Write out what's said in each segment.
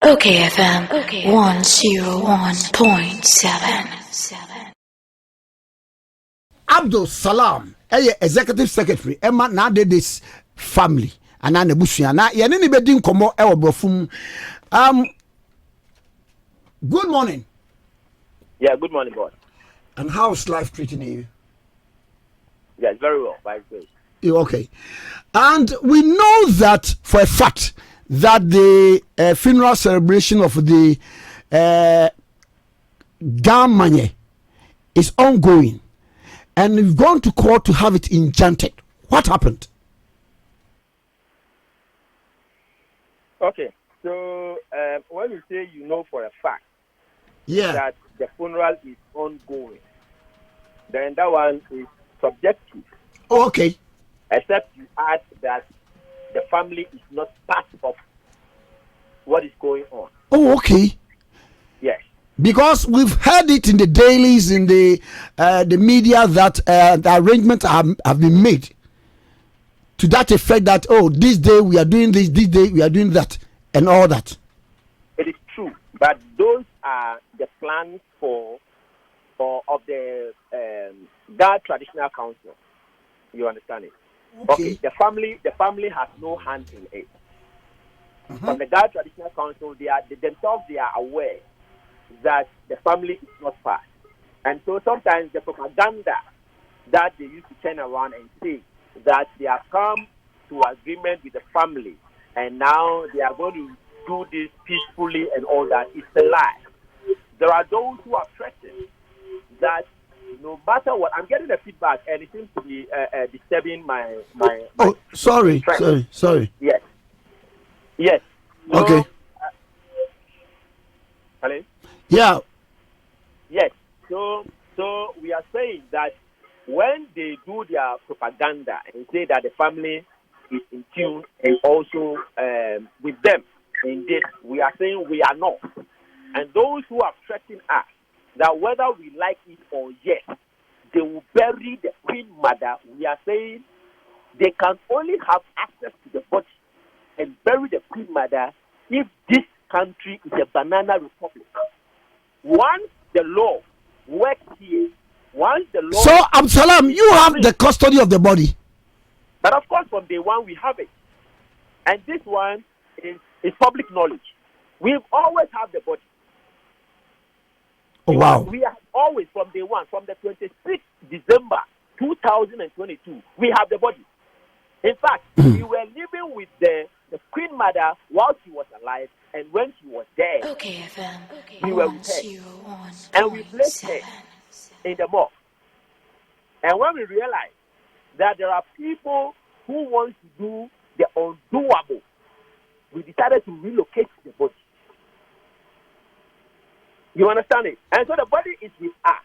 okayfm 101.7. Abdul Salam, executive secretary, Emma Naa Deede's family, and Anna Bushia. Now, Yanini Bedin Komo Elbofum. Good morning. Yeah, good morning, boss. And how's life treating you? Yes, very well, by grace. Okay. And we know that for a fact that the funeral celebration of the Gamanye is ongoing. And we've gone to court to have it enchanted. What happened? Okay, so when you say you know for a fact that the funeral is ongoing, then that one is subjective. Oh, okay. Except you add that the family is not part of what is going on. Oh, okay. Yes. Because we've heard it in the dailies, in the media, that the arrangements have been made to that effect that, oh, this day we are doing this day we are doing that, and all that. It is true, but those are the plans of the God Traditional Council. You understand it? Okay. The family has no hand in it. From the God Traditional Council, they are aware that the family is not part. And so sometimes the propaganda that they used to turn around and say that they have come to agreement with the family and now they are going to do this peacefully and all that is a lie. There are those who are threatened that no matter what, I'm getting the feedback and it seems to be disturbing my Oh, sorry. Yes. So, okay. Hello? Yeah. Yes. So we are saying that when they do their propaganda and say that the family is in tune and also with them in this, we are saying we are not. And those who have threatened us that whether we like it or yes, they will bury the Queen Mother, we are saying they can only have access to the body and bury the Queen Mother if this country is a banana republic. Once the law works here, So, Absalam, you have the custody of the body. But of course, from day one, we have it. And this one is public knowledge. We've always had the body. Oh, wow. We have always, from day one, from the 26th December 2022, we have the body. In fact, we were living with the Queen Mother while she was alive, and when she was dead, we were with her. And we placed her in the morgue. And when we realized that there are people who want to do the undoable, we decided to relocate the body. You understand it? And so the body is with us.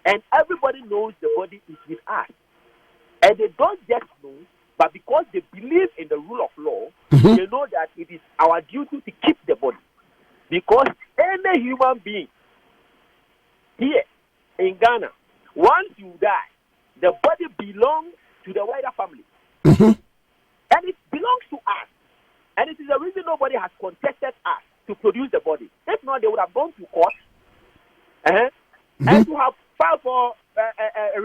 And everybody knows the body is with us. And they don't just know, but because they believe in the rule of law, they know that it is our duty to keep the body. Because any human being here in Ghana, once you die, the body belongs to the wider family. And it belongs to us. And it is the reason nobody has contested us to produce the body. If not, they would have gone to court and to have filed for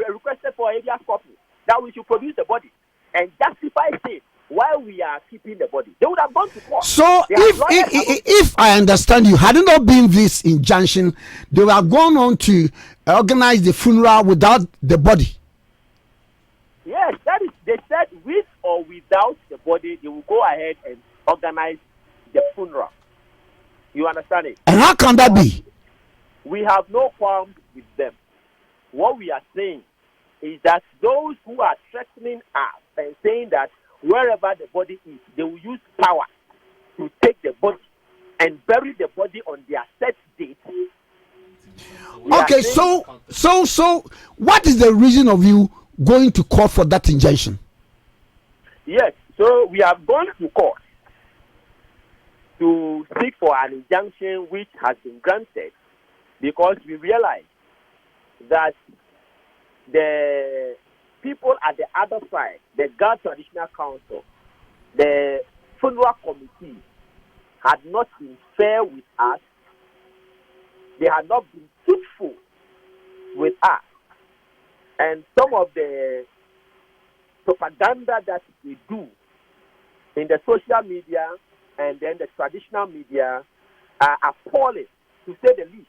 requested for habeas corpus that we should produce the body and justify it while we are keeping the body. They would have gone to court. So if I understand you, had it not been this injunction, they would have gone on to organize the funeral without the body. Yes, that is, they said with or without the body, they will go ahead and organize the funeral. You understand it? And how can that be? We have no qualms with them. What we are saying is that those who are threatening us and saying that wherever the body is, they will use power to take the body and bury the body on their set date. Okay, so what is the reason of you going to court for that injunction? Yes, so we have gone to court to seek for an injunction which has been granted because we realize that the people at the other side, the God Traditional Council, the funeral committee, had not been fair with us. They had not been truthful with us. And some of the propaganda that they do in the social media and then the traditional media are appalling, to say the least.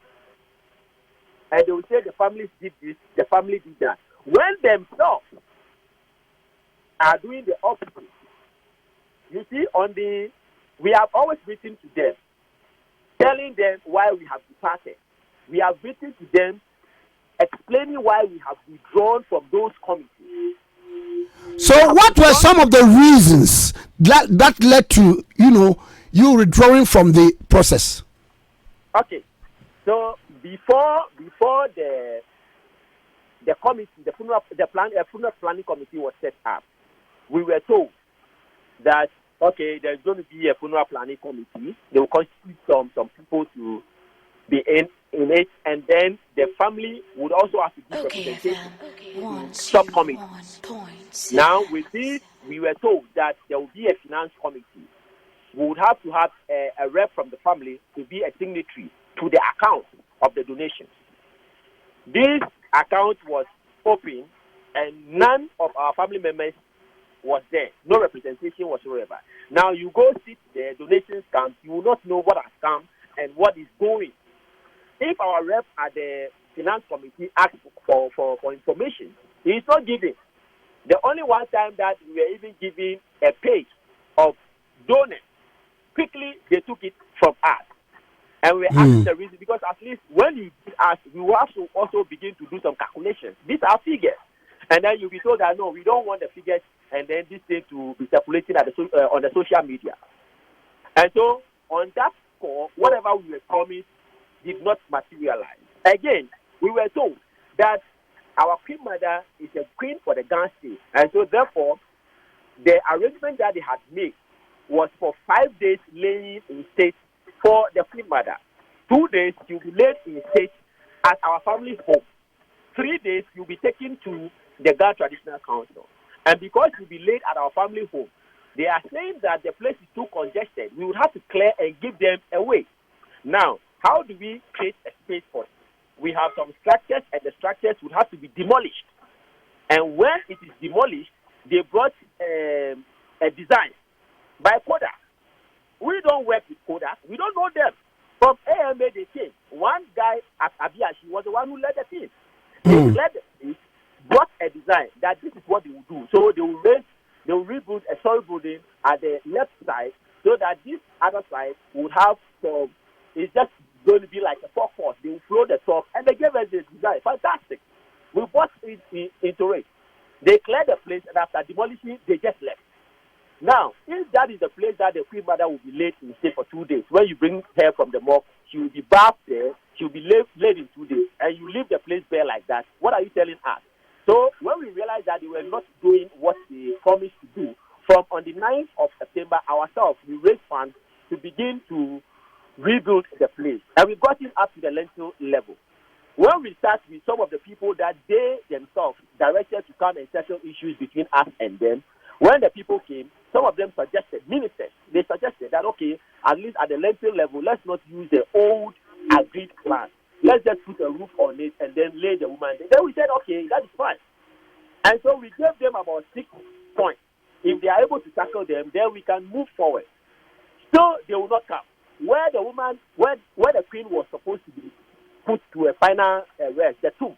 And they will say the families did this, the family did that. When themselves are doing the opposite. You see, we have always written to them, telling them why we have departed. We have written to them, explaining why we have withdrawn from those committees. So, what were some of the reasons that led to you withdrawing from the process? Okay, so before the committee, the funeral planning committee was set up, we were told that okay, there's going to be a funeral planning committee. They will constitute some people to be in it, and then the family would also have to give representation to subcommittees. Now, with this, we were told that there will be a finance committee. We would have to have a rep from the family to be a signatory to the account of the donation. This account was open, and none of our family members was there. No representation whatsoever. Now, you go see the donations camp, you will not know what has come and what is going. If our rep at the finance committee asks for information, he is not giving. The only one time that we were even giving a page of donors, quickly they took it from us. And we were asking the reason, because at least when you ask, we will have to also begin to do some calculations. These are figures. And then you'll be told that, no, we don't want the figures and then this thing to be circulating on the social media. And so, on that score, whatever we were promised did not materialize. Again, we were told that our queen mother is a queen for the Ghana state. And so, therefore, the arrangement that they had made was for 5 days laying in state for the queen mother. 2 days, she'll be laid in state at our family home. 3 days, you'll be taken to the Ghana Traditional Council. And because you'll be laid at our family home, they are saying that the place is too congested. We would have to clear and give them away. Now, how do we create a space for it? We have some structures, and the structures would have to be demolished. And when it is demolished, they brought a design by Kodak. We don't work with Kodak. We don't know them. From AMA, they came. One guy at Abiyashi was the one who led the team. He led the team, brought a design that this is what they will do. So they will rebuild a story building at the left side, so that this other side would have some. It's just going to be like a forecourt. They will float the top, and they gave us the design. Fantastic. We bought it into it. They cleared the place, and after demolishing, they just left. Now, if that is the place that the queen mother will be laid in state for 2 days, when you bring her from the morgue, she will be bathed there, she will be laid in 2 days, and you leave the place bare like that. What are you telling us? So, when we realized that they were not doing what they promised to do, from on the 9th of September, ourselves, we raised funds to begin to rebuild the place. And we got it up to the lentil level. When we start with some of the people that they themselves directed to come and settle issues between us and them, when the people came, some of them suggested, ministers, they suggested that, okay, at least at the lentil level, let's not use the old agreed plan. Let's just put a roof on it and then lay the woman. Then we said, okay, that is fine. And so we gave them about 6 points. If they are able to tackle them, then we can move forward. So they will not come. Where the woman, where the queen was supposed to be put to a final rest, the tomb,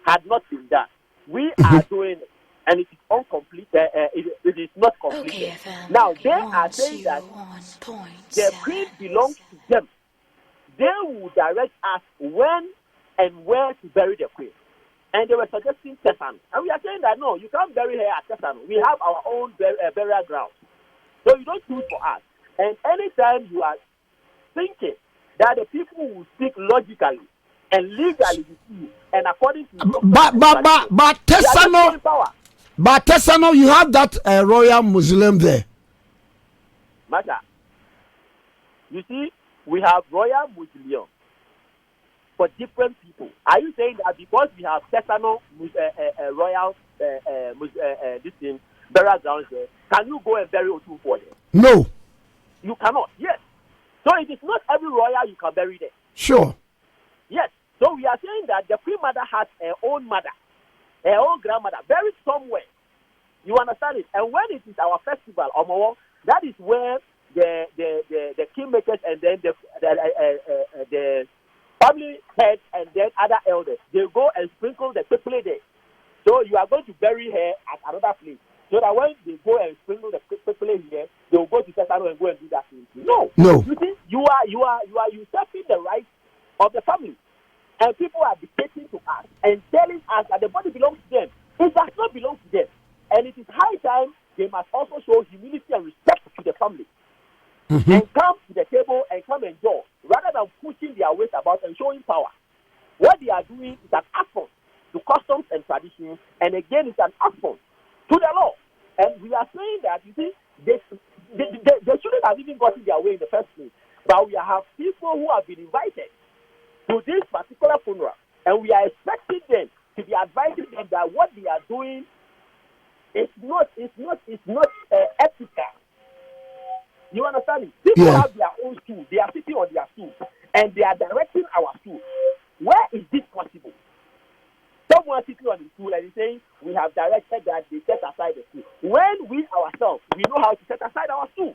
had not been done. We are doing it, and it is incomplete. It is not completed. Now they are saying that the queen belongs to them. They will direct us when and where to bury the queen. And they were suggesting Tesano. And we are saying that no, you can't bury her at Tesano. We have our own burial ground. So you don't choose for us. And anytime you are thinking that the people will speak logically and legally with you and according to but Tesano, you have that royal mausoleum there. Master, you see, we have royal mausoleum for different people. Are you saying that because we have Tesano royal this thing burial grounds there, can you go and bury Otu for them? No, you cannot. Yes. So it is not every royal you can bury there. Sure. Yes. So we are saying that the queen mother has her own mother, her own grandmother, buried somewhere. You understand it? And when it is our festival, Omowo, that is where the kingmakers and then the family heads and then other elders, they go and sprinkle the people there. So you are going to bury her at another place. So that when they go and sprinkle the people here, they will go to Sesano and go and do that thing. No. You see, you are usurping the rights of the family. And people are dictating to us and telling us that the body belongs to them. It does not belong to them. And it is high time they must also show humility and respect to the family. And come to the table and come and enjoy, rather than pushing their weight about and showing power. What they are doing is an affront to customs and traditions, and again, it's an affront to the law. And we are saying that, you see, they shouldn't have even gotten their way in the first place. But we have people who have been invited to this particular funeral, and we are expecting them to be advising them that what they are doing is not ethical. You understand me? People have their own stool. They are sitting on their stool, and they are directing our stool. Where is this possible? Someone sitting on the stool and is saying, we have directed that they set aside the stool. When we ourselves, we know how to set aside our stool.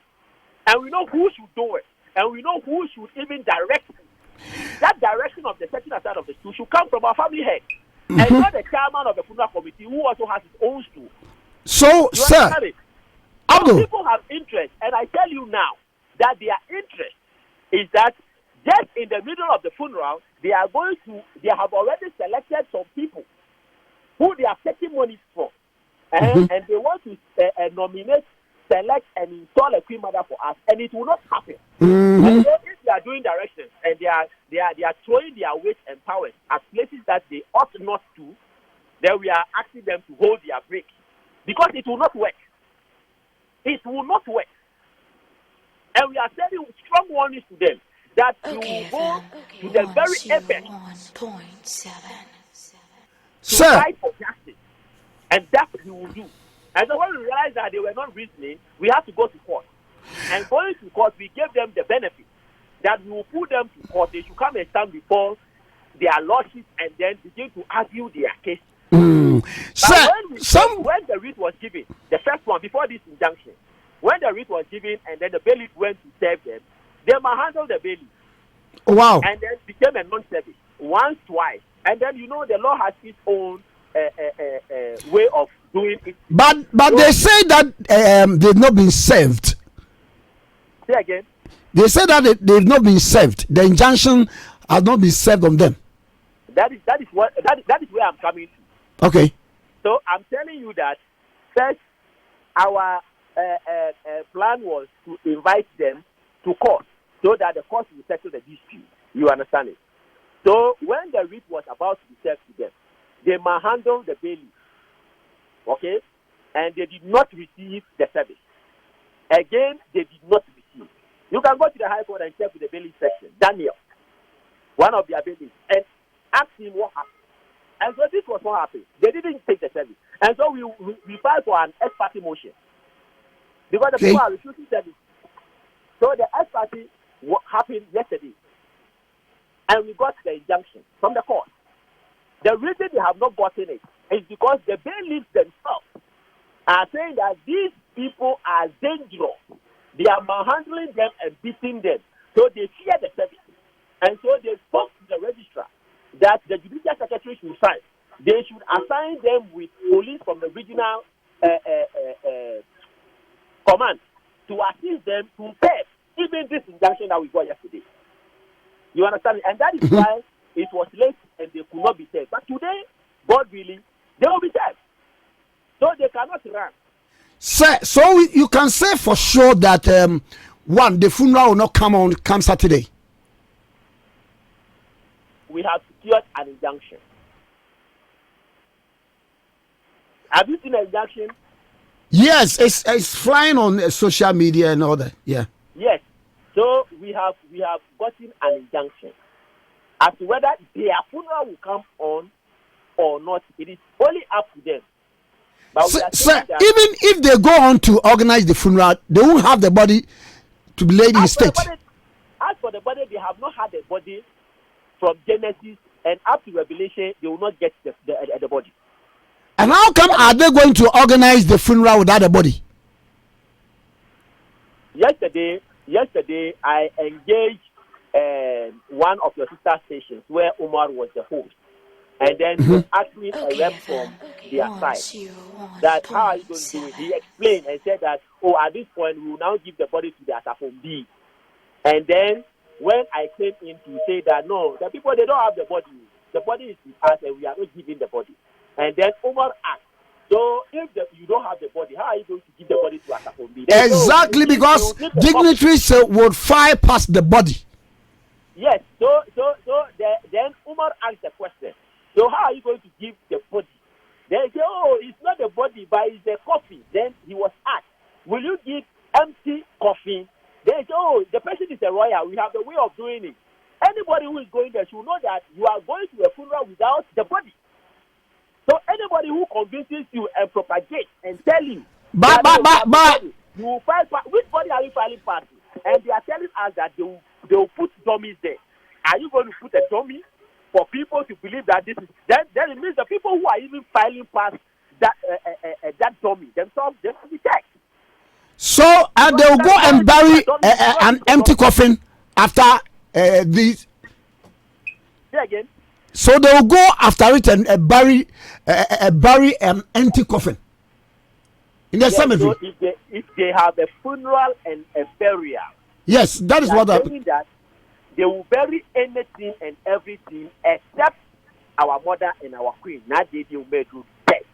And we know who should do it. And we know who should even direct it. That direction of the setting aside of the stool should come from our family head. And not the chairman of the funeral committee who also has his own stool. So, sir, people have interest, and I tell you now that their interest is that just in the middle of the funeral, they have already selected some people who they are taking money from, and they want to nominate, select, and install a queen mother for us, and it will not happen. And so if they are doing directions and they are throwing their weight and powers at places that they ought not to, then we are asking them to hold their break, because it will not work. It will not work. And we are sending strong warnings to them that we will go to the very apex to fight for justice. And that we will do. And so when we realized that they were not reasoning, we have to go to court. And going to court, we gave them the benefit that we will put them to court. They should come and stand before their lordship and then begin to argue their case. Sir, when the writ was given, the first one before this injunction, when the writ was given and then the bailiff went to serve them, they handled the bailiff. Wow. And then became a non-service once, twice, and then the law has its own way of doing it. But they say that they've not been served. Say again. They say that they've not been served. The injunction has not been served on them. That is where I'm coming to. Okay. So I'm telling you that first, our plan was to invite them to court so that the court will settle the dispute. You understand it? So when the writ was about to be served to them, they manhandled the bailiff. Okay? And they did not receive the service. Again, they did not receive. You can go to the High Court and check with the bailiff section, Daniel, one of their bailiffs, and ask him what happened. And so this was what happened. They didn't take the service. And so we filed for an ex parte motion. Because the people are refusing service. So the ex parte happened yesterday. And we got the injunction from the court. The reason they have not gotten it is because the bailiffs themselves are saying that these people are dangerous. They are manhandling them and beating them. So they fear the service. And so they spoke to the registrar that the judicial secretary should sign. They should assign them with police from the regional command to assist them to serve even this injunction that we got yesterday. You understand? And that is why it was late and they could not be served. But today, God willing, they will be served. So they cannot run. Sir, so you can say for sure that the funeral will not come Saturday. We have secured an injunction. Have you seen an injunction? Yes, it's flying on social media and all that. Yeah. Yes. So we have gotten an injunction as to whether their funeral will come on or not. It is only up to them. But sir, even if they go on to organize the funeral, they won't have the body to be laid in state. as for the body, they have not had the body from Genesis and up to Revelation. They will not get the body. And how come are they going to organize the funeral without the body? Yesterday, I engaged one of your sister stations where Umar was the host. And then he was asking a rep from their side that how are you going to do it? He explained and said that, at this point, we will now give the body to the Asafom B. And then when I came in to say that, no, the people, they don't have the body. The body is with us and we are not giving the body. And then Umar asked, so if you don't have the body, how are you going to give the body to Asafom B? Exactly, because dignitaries would fire past the body. Yes, so then Umar asked the question. So how are you going to give the body? Then he said, it's not the body, but it's the coffin. Then he was asked, will you give empty coffin? Then he said, the person is a royal. We have the way of doing it. Anybody who is going there should know that you are going to a funeral without the body. So anybody who convinces you and propagates and tell you, but you will file, which body are you filing party? And they are telling us that they will put dummies there. Are you going to put a dummy for people to believe that this is? Then it means the people who are even filing past that dummy themselves, they will be checked. So they will go and bury an empty coffin after this. Say again. So they will go after it and bury an empty coffin in the cemetery. So if they have a funeral and a burial, yes, that is what happened. That they will bury anything and everything except our mother and our queen. Naa Deede will make death.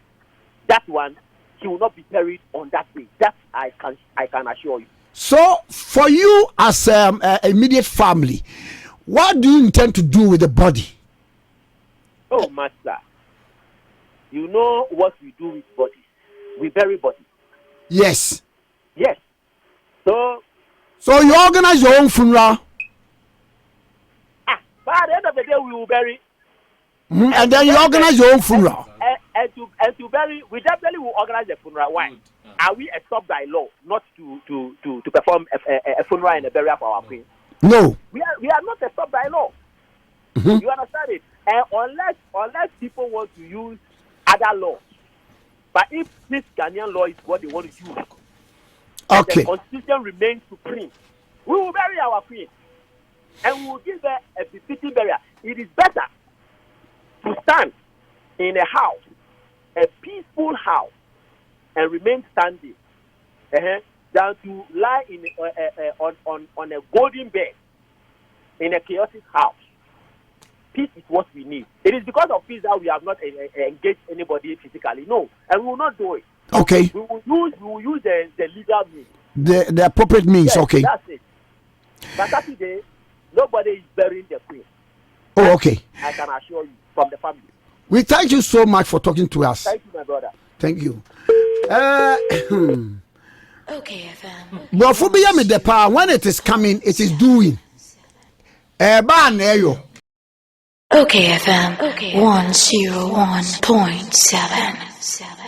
That one, she will not be buried on that day. That I can assure you. So for you as immediate family, what do you intend to do with the body? Oh, master, you know what we do with bodies. We bury bodies. Yes. Yes. So you organize your own funeral. But at the end of the day, we will bury. And then you organize your own funeral. And to bury, we definitely will organize the funeral. Why? Are we stopped by law not to perform a funeral and a burial for our queen? No. We are not stopped by law. You understand it? And unless people want to use other laws, but if this Ghanaian law is what they want to use, okay, the constitution remains supreme, we will bury our queen, and we will give her a befitting burial. It is better to stand in a house, a peaceful house, and remain standing, than to lie in on a golden bed in a chaotic house. Peace is what we need. It is because of peace that we have not engaged anybody physically. No, and we will not do it. Okay. We will use the legal means. The appropriate means. Yes, okay. That's it. But Saturday, nobody is burying the queen. Oh, okay. I can assure you from the family. We thank you so much for talking to us. Thank you, my brother. Thank you. Okayfm. When it is coming, it is doing. Okayfm 101.7.